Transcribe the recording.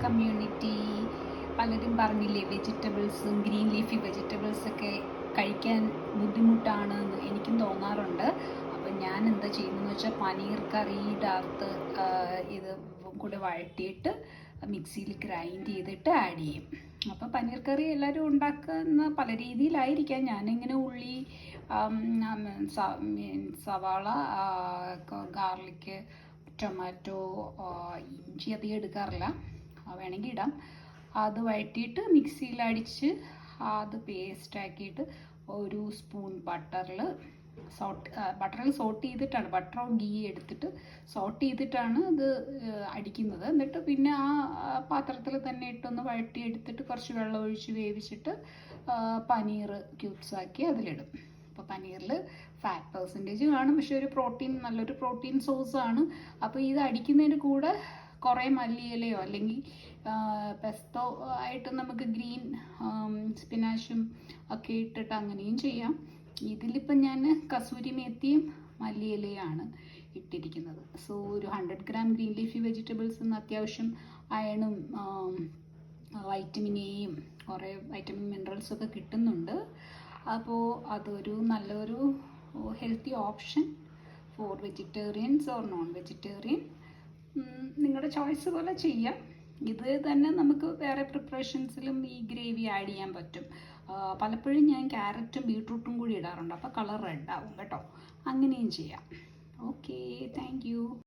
Community. പലരും പറഞ്ഞില്ലേ വെജിറ്റബിൾസും ഗ്രീൻ ലീഫി വെജിറ്റബിൾസൊക്കെ കഴിക്കാൻ ബുദ്ധിമുട്ടാണെന്ന് എനിക്കും തോന്നാറുണ്ട്. അപ്പം ഞാൻ എന്താ ചെയ്യുന്നതെന്ന് വെച്ചാൽ പനീർ കറിയുടെ അകത്ത് ഇത് കൂടെ വഴറ്റിയിട്ട് മിക്സിയിൽ ഗ്രൈൻഡ് ചെയ്തിട്ട് ആഡ് ചെയ്യും. അപ്പോൾ പനീർ കറി എല്ലാവരും ഉണ്ടാക്കുന്ന പല രീതിയിലായിരിക്കാം. ഞാനിങ്ങനെ ഉള്ളി, സവാള, ഗാർലിക്ക്, ടൊമാറ്റോ, ഇഞ്ചി അധികം എടുക്കാറില്ല, വേണമെങ്കിൽ ഇടാം. അത് വഴറ്റിയിട്ട് മിക്സിയിൽ അടിച്ച് അത് പേസ്റ്റാക്കിയിട്ട് ഒരു സ്പൂൺ ബട്ടറിൽ സോട്ട് ചെയ്തിട്ടാണ്, ബട്ടറോ ഗീ എടുത്തിട്ട് സോട്ട് ചെയ്തിട്ടാണ് അത് അടിക്കുന്നത്. എന്നിട്ട് പിന്നെ ആ പാത്രത്തിൽ തന്നെ ഇട്ടൊന്ന് വഴറ്റി എടുത്തിട്ട് കുറച്ച് വെള്ളം ഒഴിച്ച് വേവിച്ചിട്ട് പനീർ ക്യൂബ്സാക്കി അതിലിടും. അപ്പോൾ പനീറിൽ ഫാറ്റ് പെർസെൻറ്റേജ് കാണും, പക്ഷെ ഒരു നല്ലൊരു പ്രോട്ടീൻ സോഴ്സാണ്. അപ്പോൾ ഇത് അടിക്കുന്നതിന് കൂടെ കുറേ മല്ലിയിലയോ അല്ലെങ്കിൽ പെസ്തോ ആയിട്ട് നമുക്ക് ഗ്രീൻ സ്പിനാച്ചും ഒക്കെ ഇട്ടിട്ട് അങ്ങനെയും ചെയ്യാം. ഇതിലിപ്പം ഞാൻ കസൂരി മേത്തിയും മല്ലിയിലയാണ് ഇട്ടിരിക്കുന്നത്. സോ ഒരു 100 ഗ്രാം ഗ്രീൻ ലീഫി വെജിറ്റബിൾസിൽ നിന്ന് അത്യാവശ്യം അയണും വൈറ്റമിൻ എയും കുറേ വൈറ്റമിൻ മിനറൽസൊക്കെ കിട്ടുന്നുണ്ട്. അപ്പോൾ അതൊരു നല്ലൊരു healthy option for vegetarians or non vegetarian. നിങ്ങളുടെ ചോയ്സ് പോലെ ചെയ്യാം. ഇത് തന്നെ നമുക്ക് വേറെ പ്രിപ്പറേഷൻസിലും ഈ ഗ്രേവി ആഡ് ചെയ്യാൻ പറ്റും. പലപ്പോഴും ഞാൻ ക്യാരറ്റും ബീട്രൂട്ടും കൂടി ഇടാറുണ്ട്, അപ്പോൾ കളർ റെഡ് ആവും കേട്ടോ. അങ്ങനെയും ചെയ്യാം. Okay, thank you.